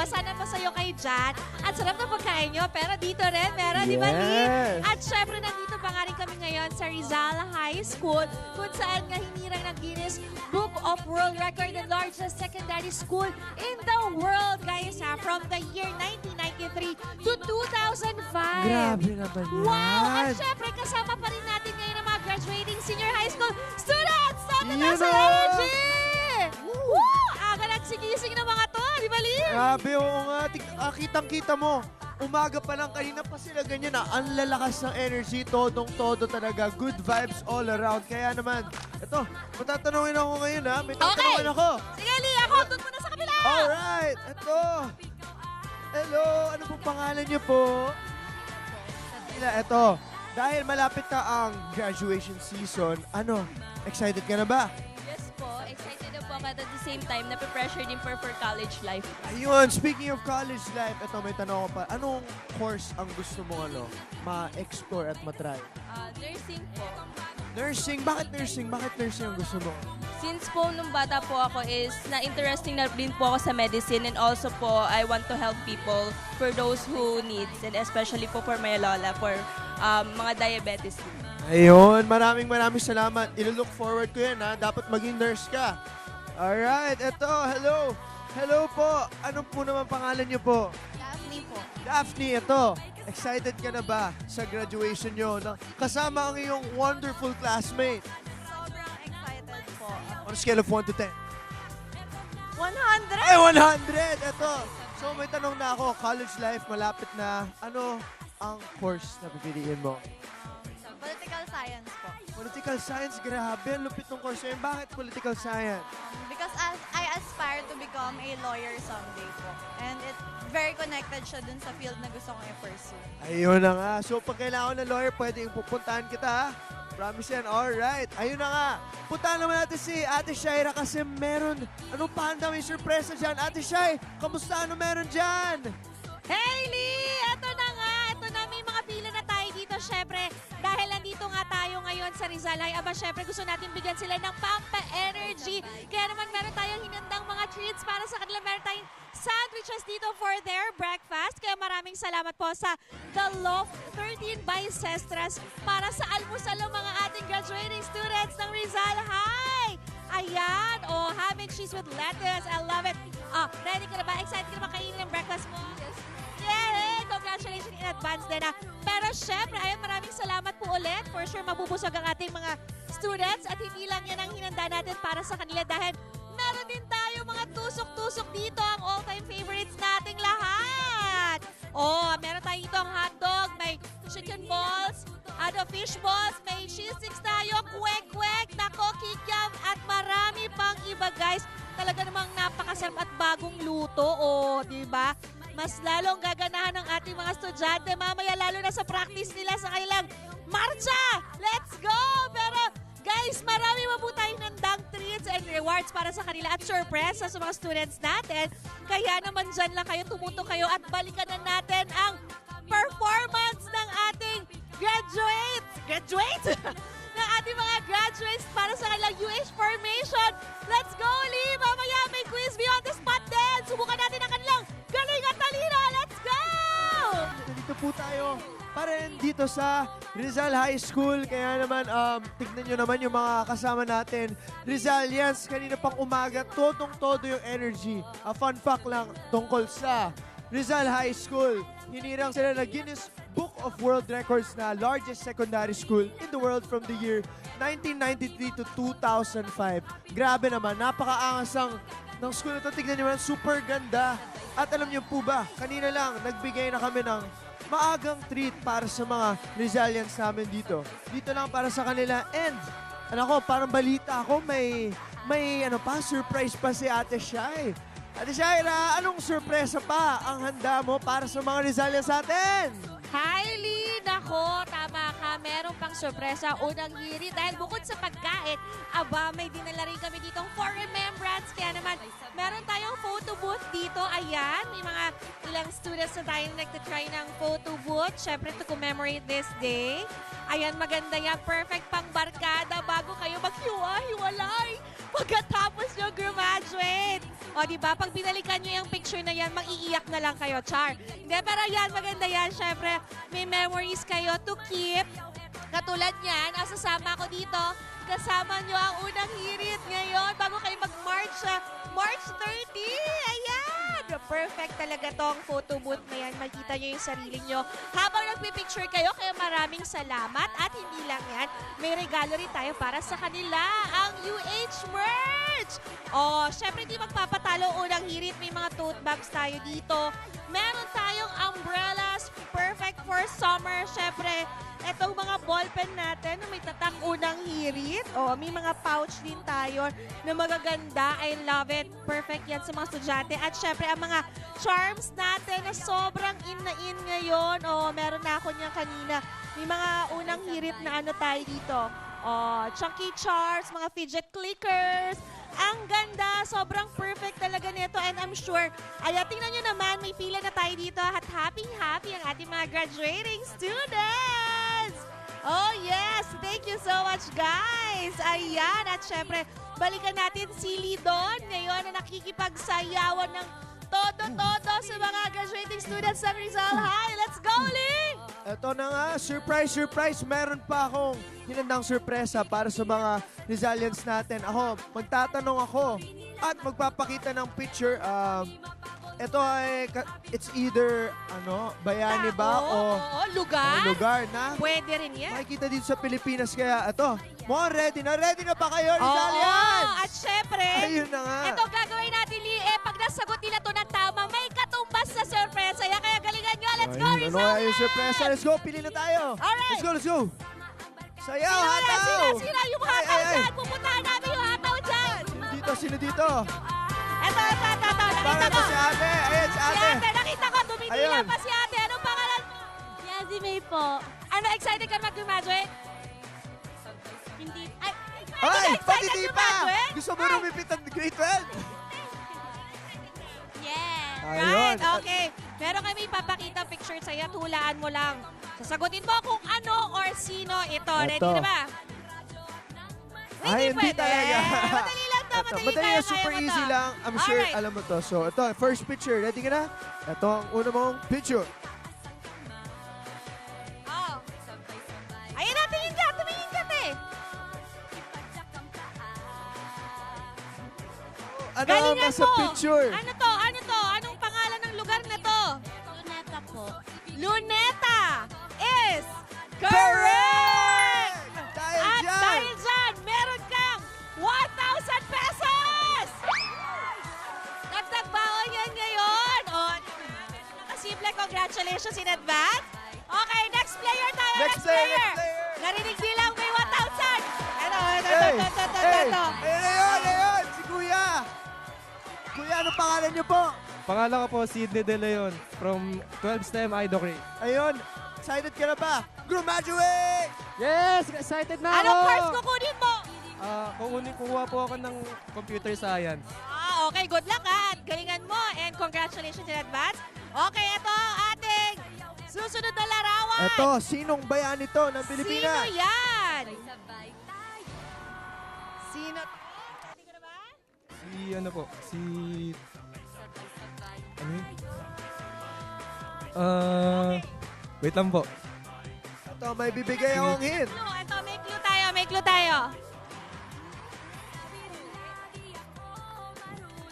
Sana masaya kayo dyan. At sarap na pagkain nyo. Pero dito rin, meron, di ba, Lee? At syempre, nandito pa nga rin kami ngayon sa Rizal High School kung saan nga hinirang ng Guinness Book of World Record the largest secondary school in the world, guys, ha? From the year 1993 to 2005. Grabe naman yan. Wow! At syempre, kasama pa rin natin ngayon ang mga graduating senior high school students sa Yun Tatasan o! Energy! Woo! Aga nagsigising ng mga to, di ba, Lee? Grabe, oo nga. Kitang-kita mo. Umaga pa lang, kanina pa sila ganyan na. Ang lalakas ng energy, todong-todo talaga. Good vibes all around. Kaya naman, ito, matatanungin ako ngayon ha. May tatanungin ako. Sige, Lee, ako doon muna sa kabila. Alright, ito. Hello, ano po pangalan niyo po? Ito, dahil malapit na ang graduation season, excited ka na ba? Yes po, excited na po ako at the same time, nape-pressure din for college life. Ayun, speaking of college life, ito may tanong ko pa. Anong course ang gusto mo ma-explore at matry? Nursing po. Nursing? Bakit nursing? Bakit nursing ang gusto mo? Since po nung bata po ako is na-interesting na din po ako sa medicine and also po I want to help people for those who needs and especially po for my lola for mga diabetes. Ayun, maraming salamat. I-look forward ko yan ha. Dapat maging nurse ka. Alright, ito, hello. Hello po. Ano po naman pangalan niyo po? Daphne po. Daphne, ito. Excited ka na ba sa graduation nyo? Kasama ang iyong wonderful classmate. Sobrang excited po. On a scale of 1 to 10. 100! Ay, 100! Ito. So may tanong na ako, college life, malapit na. Ano ang course na pipiliin mo? Political science po. Political science, grabe. Ang lupit ng course yun. Bakit political science? Because I aspire to become a lawyer someday po. And it very connected siya dun sa field na gusto kong i-pursue. Ayun na nga. So pag kailangan ng lawyer, pwedeng pupuntahan kita ha? Promise yan. Alright. Ayun na nga. Puntahan naman natin si Ate Shaira kasi meron. Anong panda may surpresa dyan? Ate Shai, kamusta? Ano meron dyan? Hey, Lee! Ito na nga. Ito na, may mga pila na tayo dito, syempre. Dahil nandito nga tayo ngayon sa Rizal High. Aba, syempre, gusto natin bigyan sila ng Pampa-Energy. Kaya naman meron tayong hinandang mga treats para sa kanila. Meron tayong sandwiches dito for their breakfast. Kaya maraming salamat po sa The Loft 13 by Sestras para sa almusal ng mga ating graduating students ng Rizal High. Ayan, ham and cheese with lettuce. I love it. Ready ka na ba? Excited ka na ba kainin ng breakfast mo? Yay! Congratulations in advance din. Pero syempre, ayun, maraming salamat po ulit. For sure, mabubusog ang ating mga students at hindi lang yan ang hinanda natin para sa kanila dahil meron din tayo mga tusok-tusok dito, ang all-time favorites nating lahat. Meron tayo dito ang hotdog, may chicken balls, fish balls, may cheese sticks tayo, kwek-kwek, nako, kikiam, at marami pang iba, guys. Talaga namang napakasarap at bagong luto, di ba? Mas lalong gaganahan ng ating mga estudyante mamaya, lalo na sa practice nila sa kanilang marcha. Let's go! Pero guys, marami pa po tayong nandang treats and rewards para sa kanila at surpresa sa mga students natin. Kaya naman dyan lang kayo, tumutok kayo at balikan na natin ang performance ng ating graduates ng ating mga graduates para sa kanilang UH formation. Let's go, Lee! Mamaya may quiz beyond the spot din. Subukan natin ang kanilang galing at talino. Let's go! Nandito po tayo pa rin dito sa Rizal High School. Kaya naman, tignan nyo naman yung mga kasama natin. Rizalians, kanina pang umaga, todong-todo yung energy. A fun fact lang tungkol sa Rizal High School. Hinirang sila na Guinness Book of World Records na largest secondary school in the world from the year 1993 to 2005. Grabe naman, napakaangas ng school na ito. Tignan nyo naman, super ganda. At alam niyo po ba, kanina lang, nagbigay na kami ng maagang treat para sa mga Rizalians namin dito. Dito lang para sa kanila. And, parang balita ako, may surprise pa si Ate Shai. Ate Shaira, anong surpresa pa ang handa mo para sa mga Rizalians natin? Hi, Lee! Nako, tama ka. Meron pang sorpresa unang hiri dahil bukod sa pagkain, may dinala rin kami ditong for remembrance. Kaya naman, meron tayong photo booth dito. Ayan, may mga ilang students na tayo nagtatry ng photo booth. Siyempre, to commemorate this day. Ayan, maganda yan. Perfect pang barkada bago kayo maghiwa-hiwalay pagkatapos nyo graduate. O, di ba? Pag binalikan nyo yung picture na yan, mag-iiyak na lang kayo, Char. Hindi, pero yan, maganda yan. Syempre, may memories kayo to keep. Katulad niyan, sasama ko dito. Kasama nyo ang unang hirit ngayon bago kayo mag-March, March 30. Ayan! Perfect talaga tong photo booth na yan. Makita nyo yung sarili nyo habang nagpipicture kayo. Kaya maraming salamat. At hindi lang yan, may regalo rin tayo para sa kanila. Ang UH merch! O, syempre di magpapatalo unang hirit. May mga tote bags tayo dito. Meron tayong umbrellas. Perfect for summer. Syempre, etong mga ballpen natin na may tatak unang hirit. O, may mga pouch din tayo na magaganda. I love it. Perfect yan sa mga estudyante. At syempre, ang mga charms natin na sobrang in na in ngayon. O, meron na ako niyan kanina. May mga unang hirit na ano tayo dito. O, chunky charms, mga fidget clickers. Ang ganda, sobrang perfect talaga nito and I'm sure, tingnan nyo naman, may pila na tayo dito at happy-happy ang ating mga graduating students! Oh yes, thank you so much guys! Ayan, at syempre, balikan natin si Lidon ngayon na nakikipagsayawan ng todo-todo sa mga graduating students ng Rizal High. Let's go, Lee! Ito na nga, surprise! Meron pa akong hinandang sorpresa para sa mga Rizalians natin. Magtatanong ako at magpapakita ng picture. Ito ay, it's either, bayani ba o lugar? lugar na Pwede rin yan. makikita dito sa Pilipinas. Kaya ito, ready na ba kayo, Oo, Rizalians? at syempre, Ayun na nga. ito gagawin natin, Lee, pag nasagot nila to ng tama, may katumbas na sorpresa. Kaya galingan nyo, let's go, Ayun, Rizal! ano ay yung sorpresa? Let's go, pili na tayo. Alright. Let's go. Sayaw, hataw! Sino yung hataw Ay. dyan? Pupuntahan namin yung hataw dyan. Sino dito? Ito. Nakita Bakit ko. si ate? Ayan, si Si ate. ate, nakita ko. Tumitila Ayun. pa si ate. Anong pangalan? Yazzie May po. Ano, excited ka na mag-graduate? Hindi. Ay, Ay, excited pagiti pa! mag-graduate? Gusto mo lumipit ang grade 12? Yes. Ayun. Right, okay. Meron kami ipapakita picture sa'yo. Tulaan mo lang. Sasagutin mo kung ano or sino ito. Ready Ito. na ba? Ay, hindi pwede. talaga. Madali lang to. Madali Madali kaya yan, super mo to. easy lang. I'm sure Alright. alam mo to. So, ito, first picture. Ready ka na? Ito ang una mong picture. Oh. Ayun na, tingin ka. Tumingin ka, te. Ano ang Galingan nasa mo. picture? Ano to? Anong pangalan ng lugar na to? Luneta po. Luneta is correct! Correct! Dahil At dyan! dahil dyan, meron kang 1,000 pesos! Dagdag baon yan ngayon. O, simple, congratulations in advance. Okay, next player tayo. Next player. Narinig nilang may 1,000. Ito. Ayun, si Kuya. Kuya, ano pangalan niyo po? Pangalan ko po, Sidney De Leon from 12 STEM Idocre. Ayun, excited ka na ba? Graduate! Yes! Excited na ako! Anong course kukunin mo? Kukuha po ako ng computer science. Okay, good luck at galingan mo and congratulations in advance. Okay, ito ang ating susunod na larawan. Ito, sinong bayan ito ng Pilipinas? Sino yan? Sino? Ready ka na ba? Ano yun? Wait lang po. Ito, may bibigay akong hint. Ito, may clue tayo.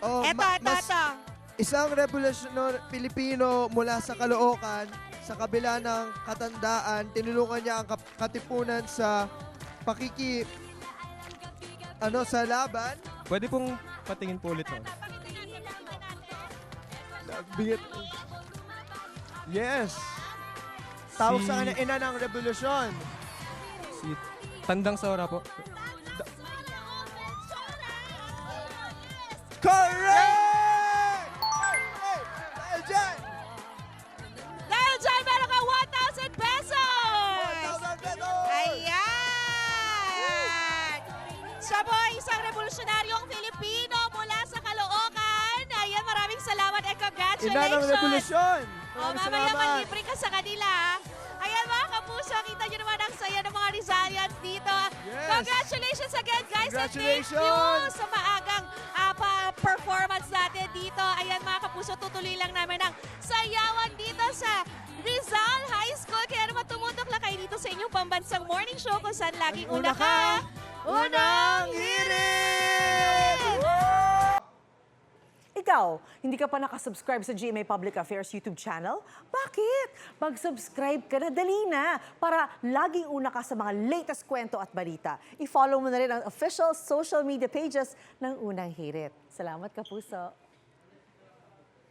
Oh, Ito. Isang revolusyoner Pilipino mula sa Caloocan, sa kabila ng katandaan, tinulungan niya ang katipunan sa sa laban. Pwede pong patingin po ulit ako. Yes. Tawag Si- sa kanya ina ng revolusyon. Si Tandang Sora po. Correct! Dahil dyan, Dahil dyan, meron ka 1,000 pesos! 1,000 pesos! Ayan! Siya po ay isang revolusyonaryong Filipino mula sa Caloocan. Ayan, maraming salamat and Ina ng congratulations! revolusyon. O, mamaya manlibre ka sa kanila. Ayan mga kapuso, kita nyo naman ang saya ng mga Rizalians dito. Yes. Congratulations again guys and thank you Congratulations. sa maagang performance natin dito. Ayan mga kapuso, tutuloy lang namin ang sayawan dito sa Rizal High School. Kaya naman tumutok lang kayo dito sa inyong pambansang morning show kung saan laging una ka. Unang hirit! Ikaw, hindi ka pa nakasubscribe sa GMA Public Affairs YouTube channel? Bakit? Mag-subscribe ka na, dali na, para laging una ka sa mga latest kwento at balita. I-follow mo na rin ang official social media pages ng Unang Hirit. Salamat, Kapuso.